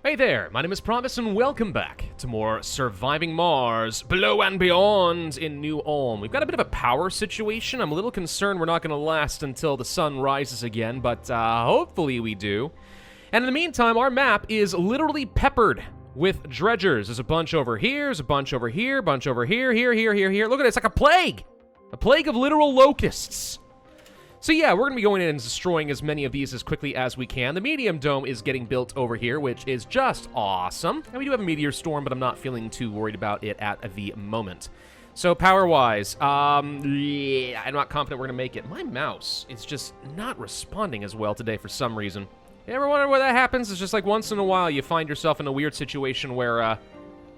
Hey there, my name is Pravus and welcome back to more Surviving Mars Below and Beyond in New Ulm. We've got a bit of a power situation. I'm a little concerned we're not going to last until the sun rises again, but hopefully we do. And in the meantime, our map is literally peppered with dredgers. There's a bunch over here, there's a bunch over here, bunch over here, here. Look at it, it's like a plague! A plague of literal locusts. So yeah, we're going to be going in and destroying as many of these as quickly as we can. The medium dome is getting built over here, which is just awesome. And we do have a meteor storm, but I'm not feeling too worried about it at the moment. So power-wise, yeah, I'm not confident we're going to make it. My mouse is just not responding as well today for some reason. You ever wonder why that happens? It's just like once in a while you find yourself in a weird situation where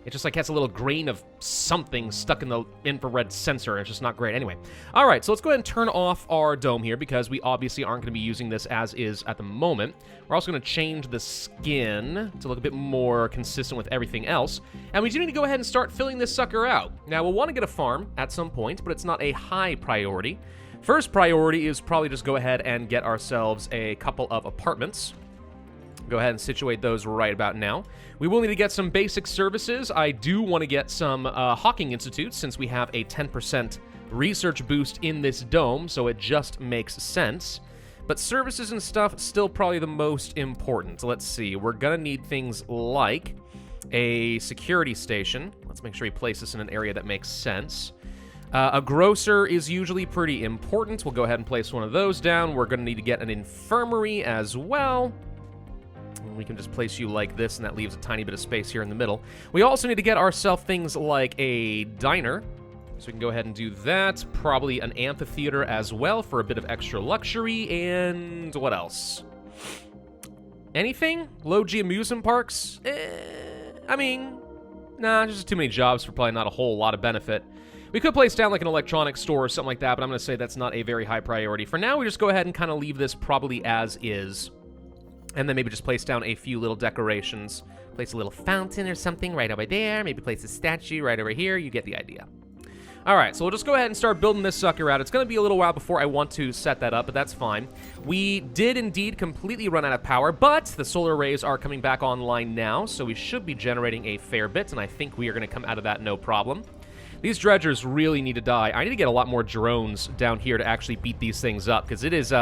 it just like has a little grain of something stuck in the infrared sensor. It's just not great. Anyway, all right, so let's go ahead and turn off our dome here because we obviously aren't going to be using this as is at the moment. We're also going to change the skin to look a bit more consistent with everything else. And we do need to go ahead and start filling this sucker out. Now, we'll want to get a farm at some point, but it's not a high priority. First priority is probably just go ahead and get ourselves a couple of apartments. Go ahead and situate those right about now. We will need to get some basic services. I do want to get some Hawking Institutes since we have a 10% research boost in this dome, so it just makes sense. But services and stuff still probably the most important. Let's see. We're going to need things like a security station. Let's make sure we place this in an area that makes sense. A grocer is usually pretty important. We'll go ahead and place one of those down. We're going to need to get an infirmary as well. We can just place you like this, and that leaves a tiny bit of space here in the middle. We also need to get ourselves things like a diner, so we can go ahead and do that. Probably an amphitheater as well for a bit of extra luxury, and what else? Anything? Low-G amusement parks? I mean, nah, there's just too many jobs for probably not a whole lot of benefit. We could place down like an electronics store or something like that, but I'm going to say that's not a very high priority. For now, we just go ahead and kind of leave this probably as is. And then maybe just place down a few little decorations. Place a little fountain or something right over there. Maybe place a statue right over here. You get the idea. All right, so we'll just go ahead and start building this sucker out. It's going to be a little while before I want to set that up, but that's fine. We did indeed completely run out of power, but the solar arrays are coming back online now, so we should be generating a fair bit, and I think we are going to come out of that no problem. These dredgers really need to die. I need to get a lot more drones down here to actually beat these things up, because it is,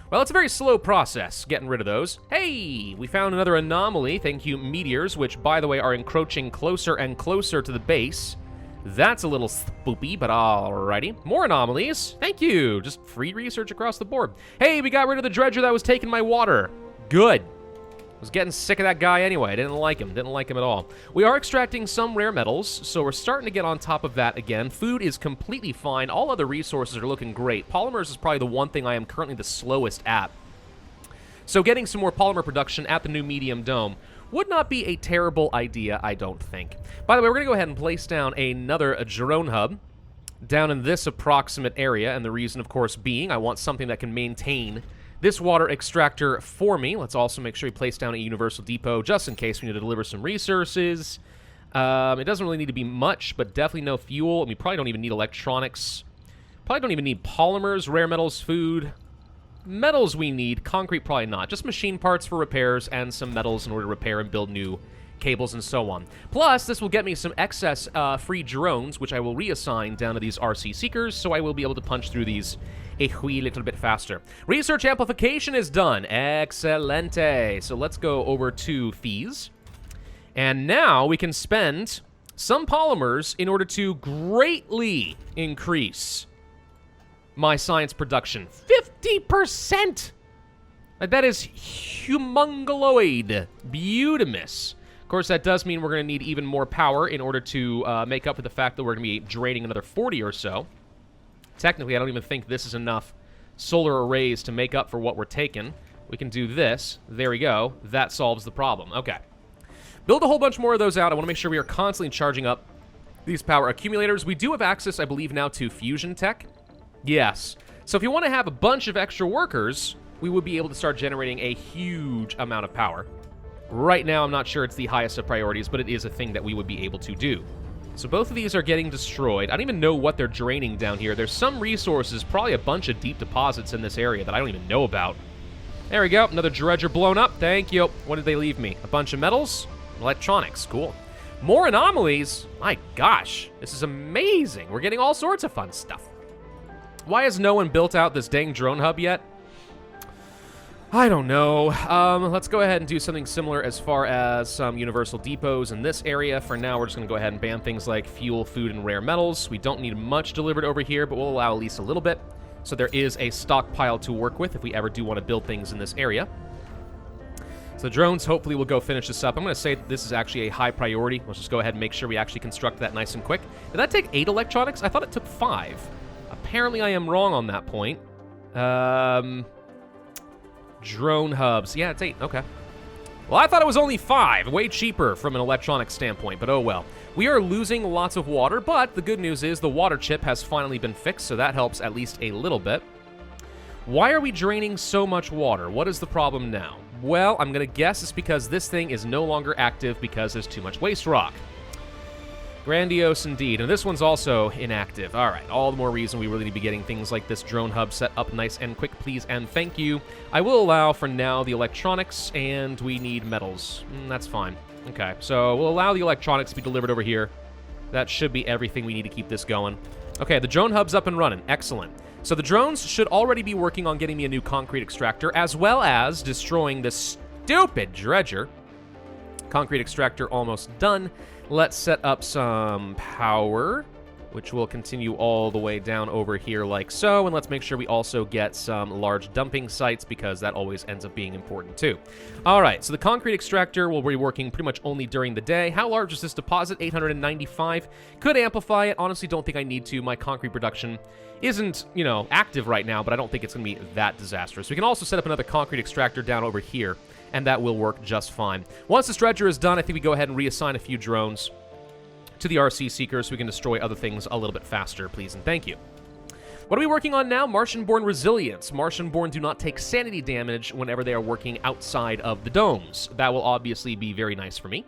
well, it's a very slow process getting rid of those. Hey, we found another anomaly. Thank you, meteors, which, by the way, are encroaching closer and closer to the base. That's a little spoopy, but alrighty. More anomalies. Thank you. Just free research across the board. Hey, we got rid of the dredger that was taking my water. Good. I was getting sick of that guy anyway. I didn't like him at all. We are extracting some rare metals, so we're starting to get on top of that again. Food is completely fine. All other resources are looking great. Polymers is probably the one thing I am currently the slowest at. So getting some more polymer production at the new medium dome would not be a terrible idea, I don't think. By the way, we're going to go ahead and place down another drone hub down in this approximate area, and the reason, of course, being I want something that can maintain this water extractor for me. Let's also make sure we place down a universal depot just in case we need to deliver some resources. It doesn't really need to be much, but definitely no fuel. And we probably don't even need electronics. Probably don't even need polymers, rare metals, food. Metals we need. Concrete probably not. Just machine parts for repairs and some metals in order to repair and build new cables and so on. Plus, this will get me some excess free drones, which I will reassign down to these RC Seekers, so I will be able to punch through these a wee little bit faster. Research amplification is done. Excelente. So let's go over to fees. And now we can spend some polymers in order to greatly increase my science production. 50%! That is humongoloid. Beautimous. Of course, that does mean we're going to need even more power in order to make up for the fact that we're going to be draining another 40 or so. Technically, I don't even think this is enough solar arrays to make up for what we're taking. We can do this. There we go. That solves the problem. Okay. Build a whole bunch more of those out. I want to make sure we are constantly charging up these power accumulators. We do have access, I believe, now to fusion tech. Yes. So if you want to have a bunch of extra workers, we would be able to start generating a huge amount of power. Right now, I'm not sure it's the highest of priorities, but it is a thing that we would be able to do. So both of these are getting destroyed. I don't even know what they're draining down here. There's some resources, probably a bunch of deep deposits in this area that I don't even know about. There we go. Another dredger blown up. Thank you. What did they leave me? A bunch of metals? Electronics. Cool. More anomalies? My gosh. This is amazing. We're getting all sorts of fun stuff. Why has no one built out this dang drone hub yet? I don't know. Let's go ahead and do something similar as far as some universal depots in this area. For now, we're just going to go ahead and ban things like fuel, food, and rare metals. We don't need much delivered over here, but we'll allow at least a little bit. So there is a stockpile to work with if we ever do want to build things in this area. So the drones hopefully will go finish this up. I'm going to say this is actually a high priority. Let's just go ahead and make sure we actually construct that nice and quick. Did that take 8 electronics? I thought it took 5. Apparently I am wrong on that point. Drone hubs. Yeah, it's 8. Okay. Well, I thought it was only 5. Way cheaper from an electronic standpoint, but oh well. We are losing lots of water, but the good news is the water chip has finally been fixed, so that helps at least a little bit. Why are we draining so much water? What is the problem now? Well, I'm going to guess it's because this thing is no longer active because there's too much waste rock. Grandiose indeed. And this one's also inactive. All right, all the more reason we really need to be getting things like this drone hub set up nice and quick, please, and thank you. I will allow for now the electronics, and we need metals. That's fine. Okay, so we'll allow the electronics to be delivered over here. That should be everything we need to keep this going. Okay, the drone hub's up and running. Excellent. So the drones should already be working on getting me a new concrete extractor, as well as destroying this stupid dredger. Concrete extractor almost done. Let's set up some power, which will continue all the way down over here like so. And let's make sure we also get some large dumping sites because that always ends up being important too. All right, so the concrete extractor will be working pretty much only during the day. How large is this deposit? 895. Could amplify it. Honestly, don't think I need to. My concrete production isn't, you know, active right now, but I don't think it's going to be that disastrous. We can also set up another concrete extractor down over here, and that will work just fine. Once this dredger is done, I think we go ahead and reassign a few drones to the RC Seekers so we can destroy other things a little bit faster, please and thank you. What are we working on now? Martian-born resilience. Martian-born do not take sanity damage whenever they are working outside of the domes. That will obviously be very nice for me.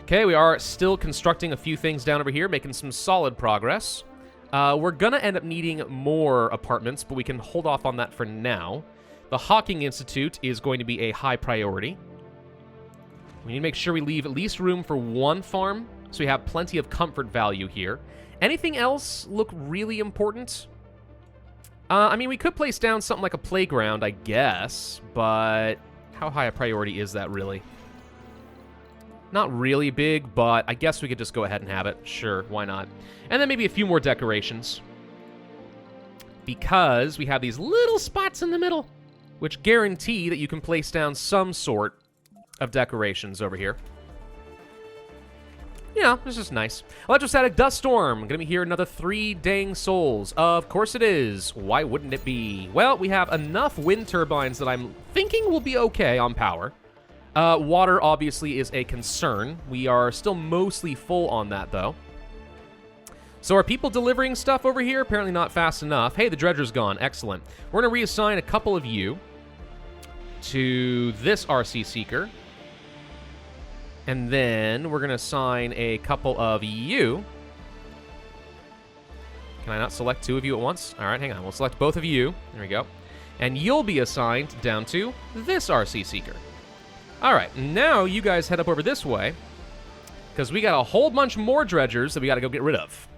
Okay, we are still constructing a few things down over here, making some solid progress. We're gonna end up needing more apartments, but we can hold off on that for now. The Hawking Institute is going to be a high priority. We need to make sure we leave at least room for one farm, so we have plenty of comfort value here. Anything else look really important? I mean, we could place down something like a playground, I guess, but how high a priority is that really? Not really big, but I guess we could just go ahead and have it. Sure, why not? And then maybe a few more decorations, because we have these little spots in the middle, which guarantee that you can place down some sort of decorations over here. Yeah, this is nice. Electrostatic dust storm. Gonna be here another 3 dang souls. Of course it is. Why wouldn't it be? Well, we have enough wind turbines that I'm thinking will be okay on power. Water obviously is a concern. We are still mostly full on that though. So are people delivering stuff over here? Apparently not fast enough. Hey, the dredger's gone. Excellent. We're gonna reassign a couple of you to this RC Seeker. And then we're going to assign a couple of you. Can I not select 2 of you at once? All right, hang on. We'll select both of you. There we go. And you'll be assigned down to this RC Seeker. All right, now you guys head up over this way, because we got a whole bunch more dredgers that we got to go get rid of.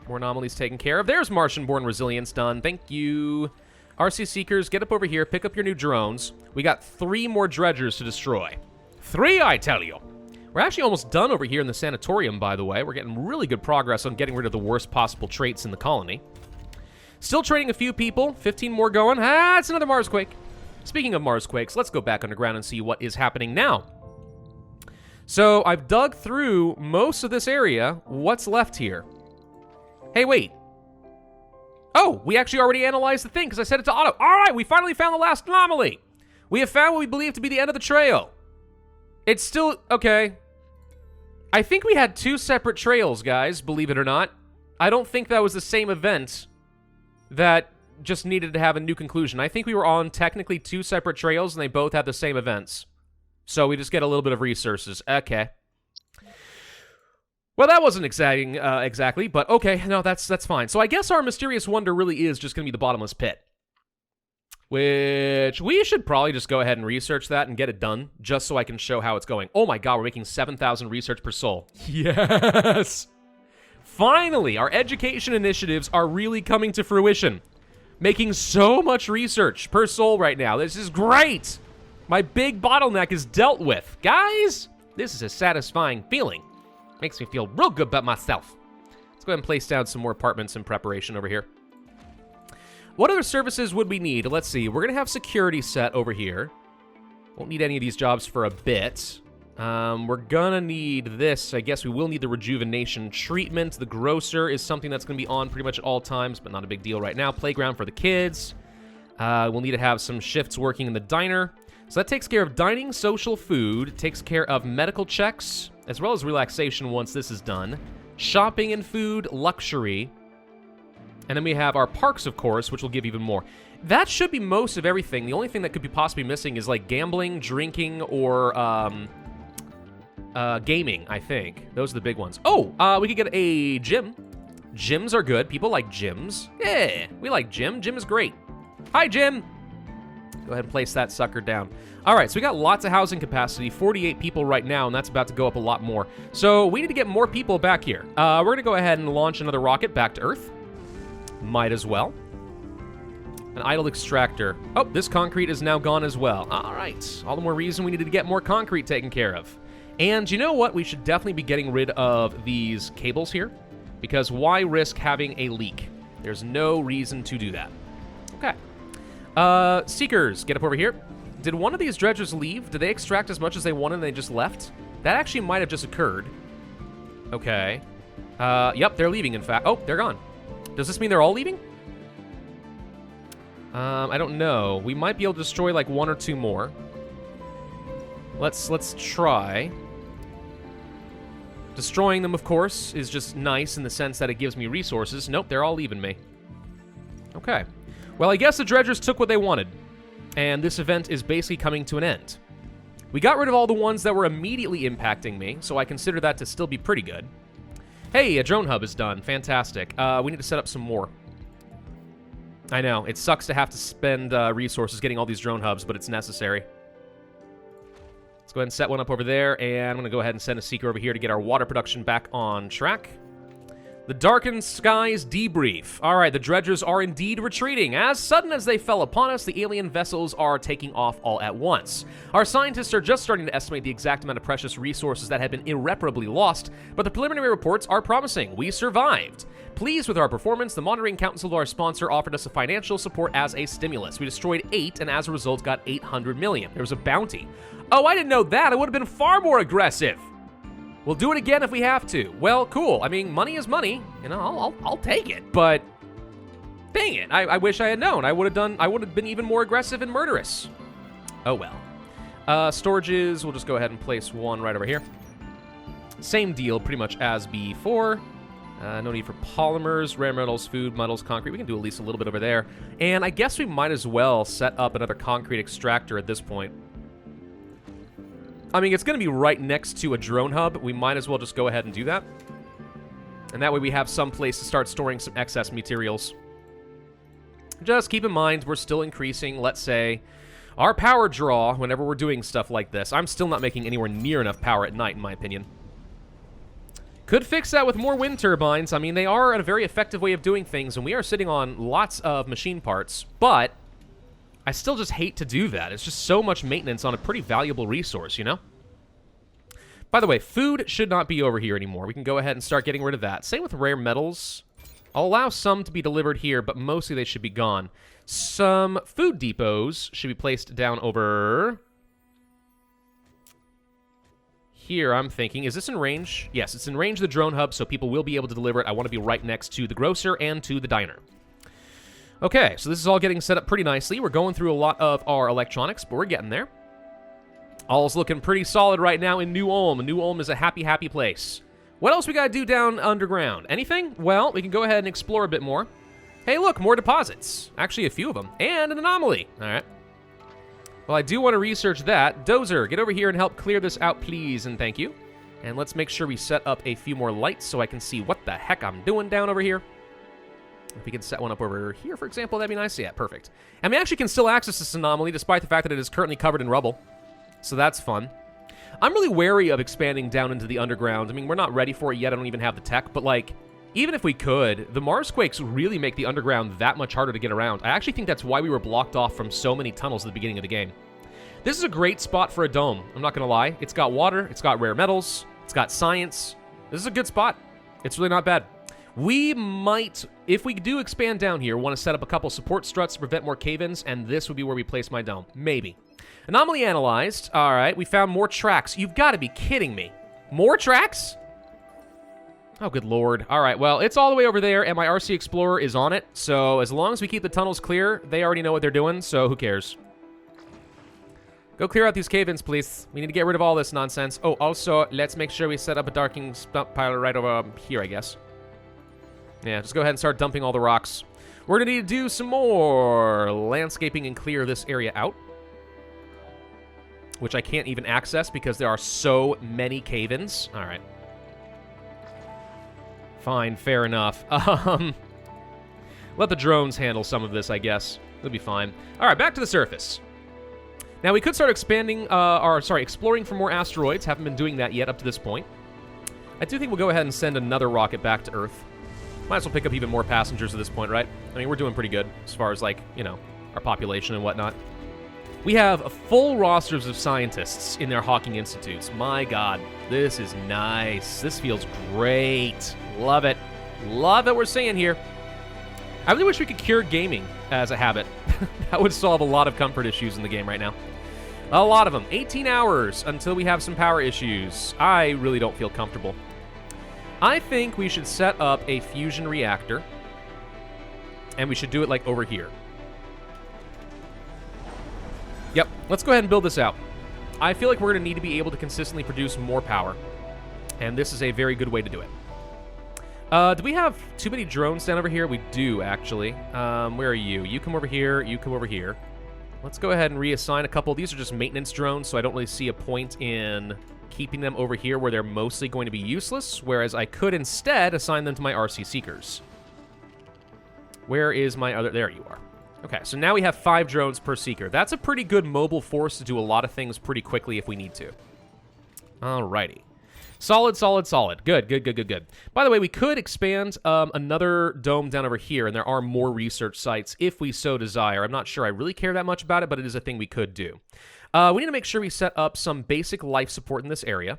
More anomalies taken care of. There's Martian-born resilience done. Thank you. RC Seekers, get up over here. Pick up your new drones. We got 3 more dredgers to destroy. 3, I tell you. We're actually almost done over here in the sanatorium, by the way. We're getting really good progress on getting rid of the worst possible traits in the colony. Still training a few people. 15 more going. Ah, it's another Marsquake. Speaking of Marsquakes, let's go back underground and see what is happening now. So I've dug through most of this area. What's left here? Hey, wait. Oh, we actually already analyzed the thing because I set it to auto. All right, we finally found the last anomaly. We have found what we believe to be the end of the trail. It's still... okay. I think we had 2 separate trails, guys, believe it or not. I don't think that was the same event that just needed to have a new conclusion. I think we were on technically 2 separate trails, and they both had the same events. So we just get a little bit of resources. Okay. Well, that wasn't exciting, exactly, but okay, no, that's fine. So I guess our mysterious wonder really is just going to be the bottomless pit. which we should probably just go ahead and research that and get it done, just so I can show how it's going. Oh my god, we're making 7,000 research per soul. Yes! Finally, our education initiatives are really coming to fruition. Making so much research per soul right now. This is great! My big bottleneck is dealt with. Guys, this is a satisfying feeling. Makes me feel real good about myself. Let's go ahead and place down some more apartments in preparation over here. What other services would we need? Let's see. We're going to have security set over here. Won't need any of these jobs for a bit. We're going to need this. I guess we will need the rejuvenation treatment. The grocer is something that's going to be on pretty much at all times, but not a big deal right now. Playground for the kids. We'll need to have some shifts working in the diner. So that takes care of dining, social food, takes care of medical checks, as well as relaxation once this is done. Shopping and food, luxury. And then we have our parks, of course, which will give even more. That should be most of everything. The only thing that could be possibly missing is like gambling, drinking, or gaming, I think. Those are the big ones. Oh, we could get a gym. Gyms are good. People like gyms. Yeah, we like gym. Gym is great. Hi, gym. Go ahead and place that sucker down. All right, so we got lots of housing capacity, 48 people right now, and that's about to go up a lot more. So we need to get more people back here. We're going to go ahead and launch another rocket back to Earth. Might as well. An idle extractor. Oh, this concrete is now gone as well. All right, all the more reason we needed to get more concrete taken care of. And you know what? We should definitely be getting rid of these cables here, because why risk having a leak? There's no reason to do that. Okay. Seekers, get up over here. Did one of these dredgers leave? Did they extract as much as they wanted and they just left? That actually might have just occurred. Okay. Yep, they're leaving, in fact. Oh, they're gone. Does this mean they're all leaving? I don't know. We might be able to destroy like one or two more. Let's try. Destroying them, of course, is just nice in the sense that it gives me resources. Nope, they're all leaving me. Okay. Well, I guess the dredgers took what they wanted, and this event is basically coming to an end. We got rid of all the ones that were immediately impacting me, so I consider that to still be pretty good. Hey, a drone hub is done. Fantastic. We need to set up some more. I know, it sucks to have to spend resources getting all these drone hubs, but it's necessary. Let's go ahead and set one up over there, and I'm going to go ahead and send a seeker over here to get our water production back on track. The Darken skies debrief. All right, the dredgers are indeed retreating. As sudden as they fell upon us, the alien vessels are taking off all at once. Our scientists are just starting to estimate the exact amount of precious resources that have been irreparably lost, but the preliminary reports are promising. We survived. Pleased with our performance, the Monitoring Council, our sponsor, offered us a financial support as a stimulus. We destroyed 8, and as a result got 800 million. There was a bounty. Oh, I didn't know that. I would have been far more aggressive. We'll do it again if we have to. Well, cool. I mean, money is money. You know, I'll take it. But dang it, I wish I had known. I would have been even more aggressive and murderous. Oh well. Storages, we'll just go ahead and place one right over here. Same deal, pretty much as before. No need for polymers, rare metals, food, metals, concrete. We can do at least a little bit over there. And I guess we might as well set up another concrete extractor at this point. I mean, it's going to be right next to a drone hub. We might as well just go ahead and do that. And that way we have some place to start storing some excess materials. Just keep in mind, we're still increasing, let's say, our power draw whenever we're doing stuff like this. I'm still not making anywhere near enough power at night, in my opinion. Could fix that with more wind turbines. I mean, they are a very effective way of doing things, and we are sitting on lots of machine parts, but I still just hate to do that. It's just so much maintenance on a pretty valuable resource, you know? By the way, food should not be over here anymore. We can go ahead and start getting rid of that. Same with rare metals. I'll allow some to be delivered here, but mostly they should be gone. Some food depots should be placed down over here, I'm thinking. Is this in range? Yes, it's in range of the drone hub, so people will be able to deliver it. I want to be right next to the grocer and to the diner. Okay, so this is all getting set up pretty nicely. We're going through a lot of our electronics, but we're getting there. All's looking pretty solid right now in New Ulm. New Ulm is a happy, happy place. What else we gotta do down underground? Anything? Well, we can go ahead and explore a bit more. Hey, look, more deposits. Actually, a few of them. And an anomaly. All right. Well, I do want to research that. Dozer, get over here and help clear this out, please, and thank you. And let's make sure we set up a few more lights so I can see what the heck I'm doing down over here. If we can set one up over here, for example, that'd be nice. Yeah, perfect. And we actually can still access this anomaly despite the fact that it is currently covered in rubble. So that's fun. I'm really wary of expanding down into the underground. I mean, we're not ready for it yet. I don't even have the tech. But, like, even if we could, the Marsquakes really make the underground that much harder to get around. I actually think that's why we were blocked off from so many tunnels at the beginning of the game. This is a great spot for a dome. I'm not going to lie. It's got water. It's got rare metals. It's got science. This is a good spot. It's really not bad. We might, if we do expand down here, want to set up a couple support struts to prevent more cave-ins, and this would be where we place my dome. Maybe. Anomaly analyzed. All right, we found more tracks. You've got to be kidding me. More tracks? Oh, good lord. All right, well, it's all the way over there, and my RC Explorer is on it, so as long as we keep the tunnels clear, they already know what they're doing, so who cares? Go clear out these cave-ins, please. We need to get rid of all this nonsense. Oh, also, let's make sure we set up a Darken pile right over here, I guess. Yeah, just go ahead and start dumping all the rocks. We're going to need to do some more landscaping and clear this area out, which I can't even access because there are so many cave-ins. All right. Fine, fair enough. Let the drones handle some of this, I guess. They'll be fine. All right, back to the surface. Now, we could start exploring for more asteroids. Haven't been doing that yet up to this point. I do think we'll go ahead and send another rocket back to Earth. Might as well pick up even more passengers at this point, right? I mean, we're doing pretty good as far as, like, you know, our population and whatnot. We have full rosters of scientists in their Hawking Institutes. My God, this is nice. This feels great. Love it. Love what we're seeing here. I really wish we could cure gaming as a habit. That would solve a lot of comfort issues in the game right now. A lot of them. 18 hours until we have some power issues. I really don't feel comfortable. I think we should set up a fusion reactor, and we should do it, like, over here. Yep, let's go ahead and build this out. I feel like we're going to need to be able to consistently produce more power, and this is a very good way to do it. Do we have too many drones down over here? We do, actually. Where are you? You come over here. You come over here. Let's go ahead and reassign a couple. These are just maintenance drones, so I don't really see a point in keeping them over here where they're mostly going to be useless, whereas I could instead assign them to my RC Seekers. Where is my other... There you are. Okay, so now we have 5 drones per Seeker. That's a pretty good mobile force to do a lot of things pretty quickly if we need to. Alrighty. Solid, solid, solid. Good, good, good, good, good. By the way, we could expand another dome down over here, and there are more research sites if we so desire. I'm not sure I really care that much about it, but it is a thing we could do. We need to make sure we set up some basic life support in this area.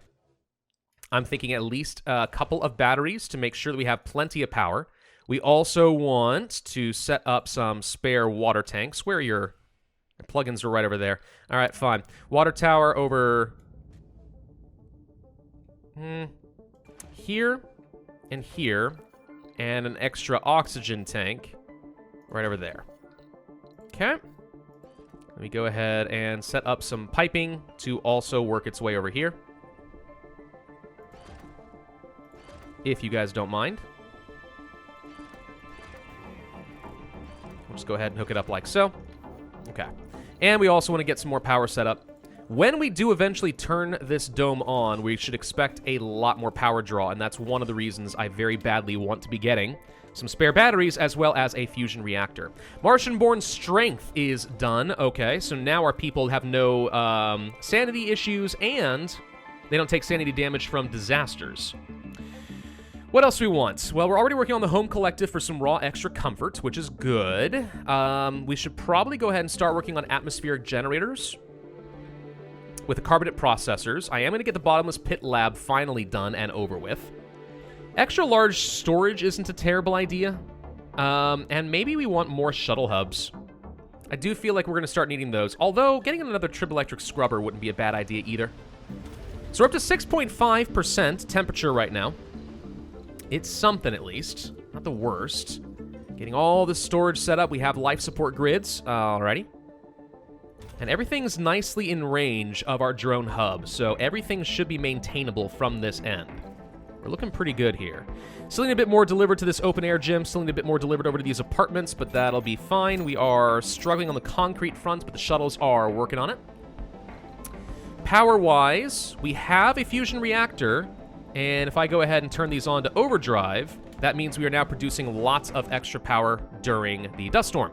I'm thinking at least a couple of batteries to make sure that we have plenty of power. We also want to set up some spare water tanks. Where are your plugins? Are right over there. All right, fine. Water tower over here and here, and an extra oxygen tank right over there. Okay. Let me go ahead and set up some piping to also work its way over here, if you guys don't mind. We'll just go ahead and hook it up like so. Okay. And we also want to get some more power set up. When we do eventually turn this dome on, we should expect a lot more power draw, and that's one of the reasons I very badly want to be getting some spare batteries as well as a fusion reactor. Martian-born strength is done. Okay, so now our people have no sanity issues, and they don't take sanity damage from disasters. What else do we want? Well, we're already working on the home collective for some raw extra comfort, which is good. We should probably go ahead and start working on atmospheric generators with the carbonate processors. I am going to get the bottomless pit lab finally done and over with. Extra large storage isn't a terrible idea. And maybe we want more shuttle hubs. I do feel like we're going to start needing those, although getting another triboelectric scrubber wouldn't be a bad idea either. So we're up to 6.5% temperature right now. It's something at least, not the worst. Getting all the storage set up. We have life support grids. Alrighty. And everything's nicely in range of our drone hub, so everything should be maintainable from this end. We're looking pretty good here. Still need a bit more delivered to this open-air gym, still need a bit more delivered over to these apartments, but that'll be fine. We are struggling on the concrete front, but the shuttles are working on it. Power-wise, we have a fusion reactor And if I go ahead and turn these on to overdrive, that means we are now producing lots of extra power during the dust storm.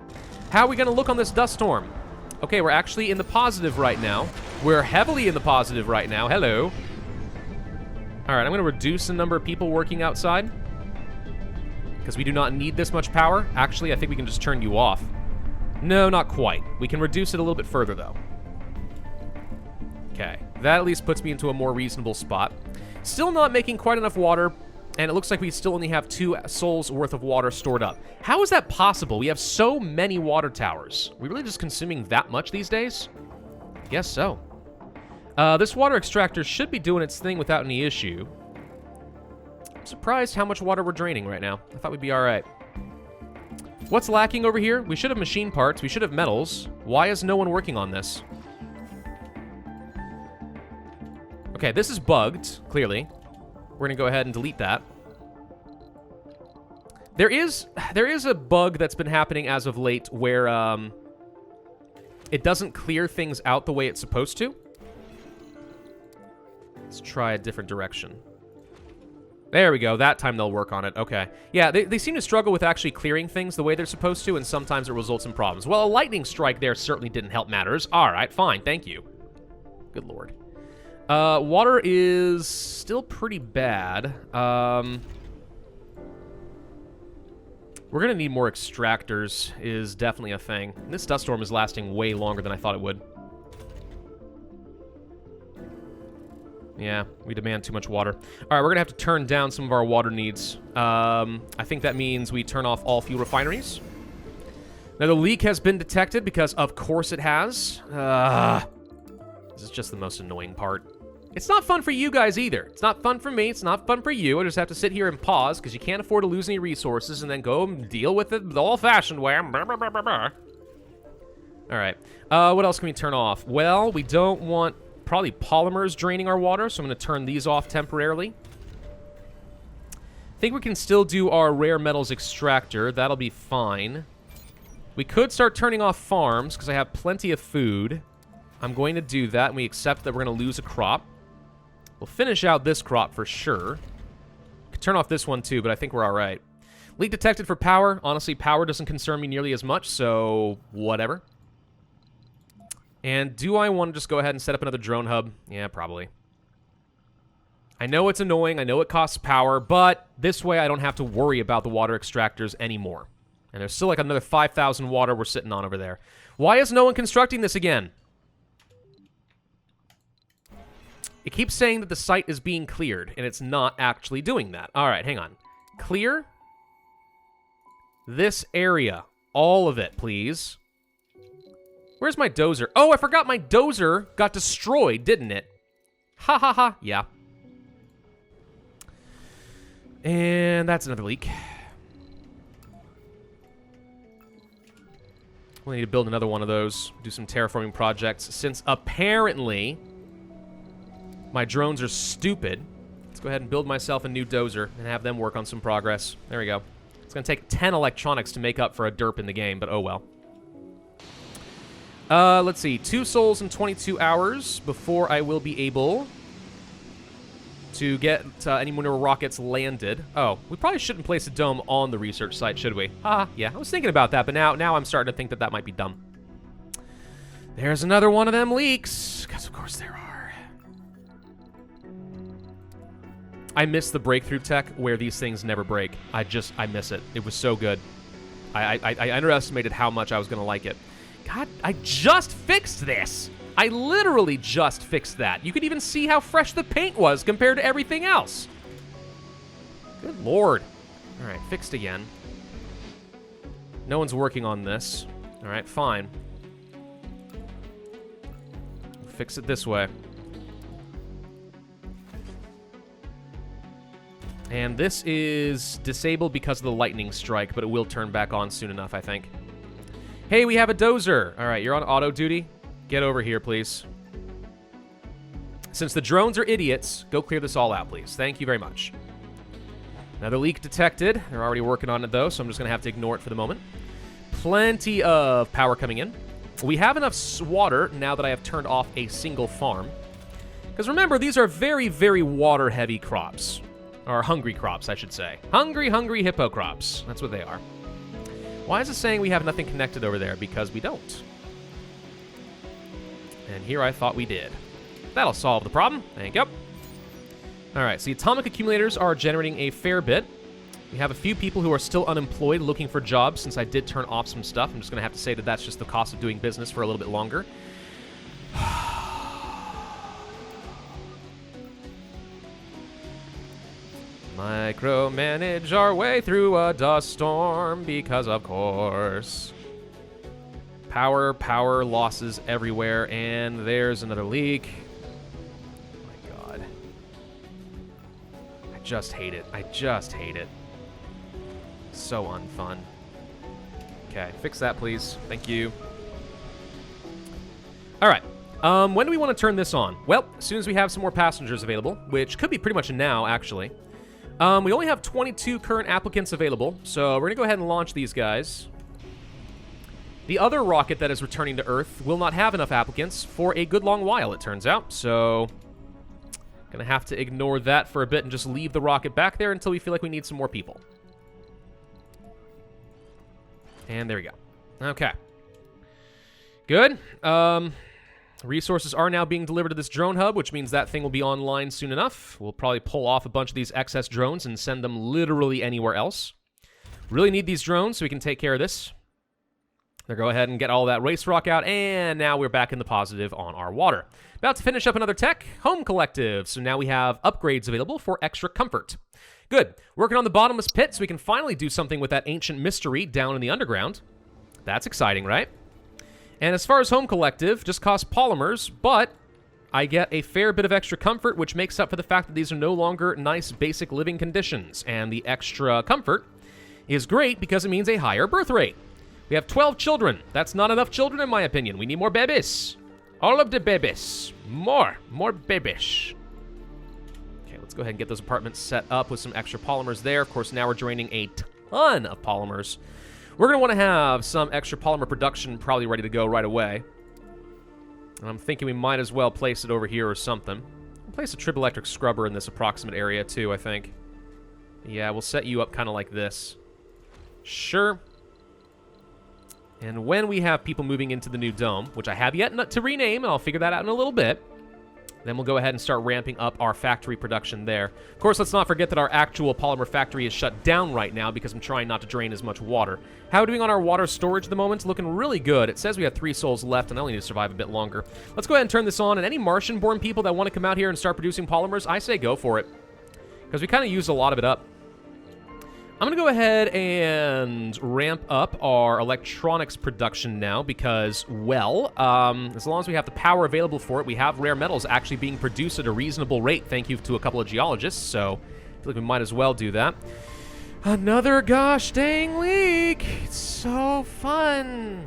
How are we going to look on this dust storm? Okay, we're actually in the positive right now. We're heavily in the positive right now. Hello. All right, I'm going to reduce the number of people working outside because we do not need this much power. Actually, I think we can just turn you off. No, not quite. We can reduce it a little bit further, though. Okay, that at least puts me into a more reasonable spot. Still not making quite enough water, and it looks like we still only have 2 souls worth of water stored up. How is that possible? We have so many water towers. Are we really just consuming that much these days? Guess so. This water extractor should be doing its thing without any issue. I'm surprised how much water we're draining right now. I thought we'd be all right. What's lacking over here? We should have machine parts. We should have metals. Why is no one working on this? Okay, this is bugged, clearly. We're going to go ahead and delete that. There is a bug that's been happening as of late where it doesn't clear things out the way it's supposed to. Let's try a different direction. There we go. That time they'll work on it. Okay. Yeah, they seem to struggle with actually clearing things the way they're supposed to, and sometimes it results in problems. Well, a lightning strike there certainly didn't help matters. All right, fine. Thank you. Good lord. Water is still pretty bad. We're gonna need more extractors, is definitely a thing. This dust storm is lasting way longer than I thought it would. Yeah, we demand too much water. All right, we're gonna have to turn down some of our water needs. I think that means we turn off all fuel refineries. Now, the leak has been detected because, of course, it has. This is just the most annoying part. It's not fun for you guys either. It's not fun for me. It's not fun for you. I just have to sit here and pause because you can't afford to lose any resources and then go and deal with it the old-fashioned way. All right. What else can we turn off? Well, we don't want probably polymers draining our water, so I'm going to turn these off temporarily. I think we can still do our rare metals extractor. That'll be fine. We could start turning off farms because I have plenty of food. I'm going to do that, and we accept that we're going to lose a crop. We'll finish out this crop for sure. Could turn off this one too, but I think we're all right. Leak detected for power. Honestly, power doesn't concern me nearly as much, so whatever. And do I want to just go ahead and set up another drone hub? Yeah, probably. I know it's annoying. I know it costs power, but this way I don't have to worry about the water extractors anymore. And there's still like another 5,000 water we're sitting on over there. Why is no one constructing this again? It keeps saying that the site is being cleared, and it's not actually doing that. All right, hang on. Clear this area. All of it, please. Where's my dozer? Oh, I forgot my dozer got destroyed, didn't it? Ha ha ha. Yeah. And that's another leak. We'll need to build another one of those. Do some terraforming projects, since apparently my drones are stupid. Let's go ahead and build myself a new dozer and have them work on some progress. There we go. It's going to take 10 electronics to make up for a derp in the game, but oh well. Let's see. 2 souls in 22 hours before I will be able to get any more rockets landed. Oh, we probably shouldn't place a dome on the research site, should we? Yeah, I was thinking about that, but now I'm starting to think that that might be dumb. There's another one of them leaks, because of course there are. I miss the breakthrough tech where these things never break. I miss it. It was so good. I underestimated how much I was going to like it. God, I just fixed this. I literally just fixed that. You could even see how fresh the paint was compared to everything else. Good lord. All right, fixed again. No one's working on this. All right, fine. We'll fix it this way. And this is disabled because of the lightning strike, but it will turn back on soon enough, I think. Hey, we have a dozer. All right, you're on auto duty. Get over here, please. Since the drones are idiots, go clear this all out, please. Thank you very much. Another leak detected. They're already working on it, though, so I'm just going to have to ignore it for the moment. Plenty of power coming in. We have enough water now that I have turned off a single farm. Because remember, these are very, very water-heavy crops. Or hungry crops, I should say. Hungry, hungry hippo crops. That's what they are. Why is it saying we have nothing connected over there? Because we don't. And here I thought we did. That'll solve the problem. Thank you. All right, so the atomic accumulators are generating a fair bit. We have a few people who are still unemployed looking for jobs since I did turn off some stuff. I'm just going to have to say that that's just the cost of doing business for a little bit longer. Micromanage our way through a dust storm because, of course, power losses everywhere, and there's another leak. Oh my God. I just hate it. I just hate it. So unfun. Okay, fix that, please. Thank you. All right. When do we want to turn this on? Well, as soon as we have some more passengers available, which could be pretty much now, actually. We only have 22 current applicants available, so we're going to go ahead and launch these guys. The other rocket that is returning to Earth will not have enough applicants for a good long while, it turns out, so going to have to ignore that for a bit and just leave the rocket back there until we feel like we need some more people. And there we go. Okay. Good. Resources are now being delivered to this drone hub, which means that thing will be online soon enough. We'll probably pull off a bunch of these excess drones and send them literally anywhere else. Really need these drones so we can take care of this. Now go ahead and get all that race rock out, and now we're back in the positive on our water. About to finish up another tech, Home Collective. So now we have upgrades available for extra comfort. Good. Working on the bottomless pit so we can finally do something with that ancient mystery down in the underground. That's exciting, right? And as far as Home Collective, just costs polymers, but I get a fair bit of extra comfort, which makes up for the fact that these are no longer nice basic living conditions. And the extra comfort is great because it means a higher birth rate. We have 12 children. That's not enough children, in my opinion. We need more babies. All of the babies. More babies. Okay, let's go ahead and get those apartments set up with some extra polymers there. Of course, now we're draining a ton of polymers. We're going to want to have some extra polymer production probably ready to go right away. And I'm thinking we might as well place it over here or something. We'll place a triple electric scrubber in this approximate area too, I think. Yeah, we'll set you up kind of like this. Sure. And when we have people moving into the new dome, which I have yet to rename, and I'll figure that out in a little bit, then we'll go ahead and start ramping up our factory production there. Of course, let's not forget that our actual polymer factory is shut down right now because I'm trying not to drain as much water. How are we doing on our water storage at the moment? Looking really good. It says we have 3 souls left, and I only need to survive a bit longer. Let's go ahead and turn this on, and any Martian-born people that want to come out here and start producing polymers, I say go for it. Because we kind of used a lot of it up. I'm going to go ahead and ramp up our electronics production now because, well, as long as we have the power available for it, we have rare metals actually being produced at a reasonable rate, thank you to a couple of geologists, so I feel like we might as well do that. Another gosh dang leak! It's so fun!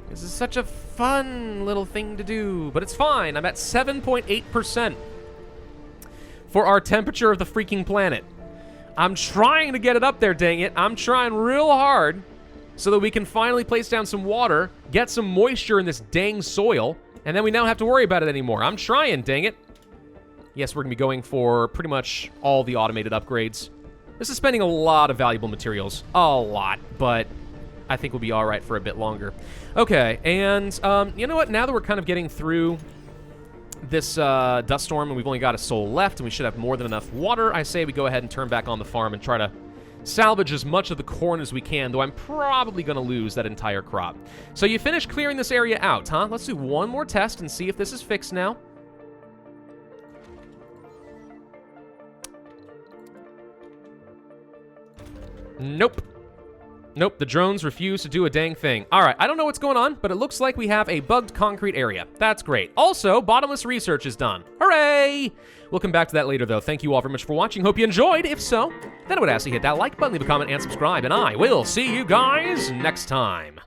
This is such a fun little thing to do, but it's fine. I'm at 7.8% for our temperature of the freaking planet. I'm trying to get it up there, dang it. I'm trying real hard so that we can finally place down some water, get some moisture in this dang soil, and then we don't have to worry about it anymore. I'm trying, dang it. Yes, we're going to be going for pretty much all the automated upgrades. This is spending a lot of valuable materials. A lot, but I think we'll be all right for a bit longer. Okay, and you know what? Now that we're kind of getting through this dust storm and we've only got a soul left and we should have more than enough water, I say we go ahead and turn back on the farm and try to salvage as much of the corn as we can, though I'm probably going to lose that entire crop. So you finished clearing this area out, huh? Let's do one more test and see if this is fixed now. Nope. Nope, the drones refuse to do a dang thing. All right, I don't know what's going on, but it looks like we have a bugged concrete area. That's great. Also, bottomless research is done. Hooray! We'll come back to that later, though. Thank you all very much for watching. Hope you enjoyed. If so, then I would ask you to hit that like button, leave a comment, and subscribe, and I will see you guys next time.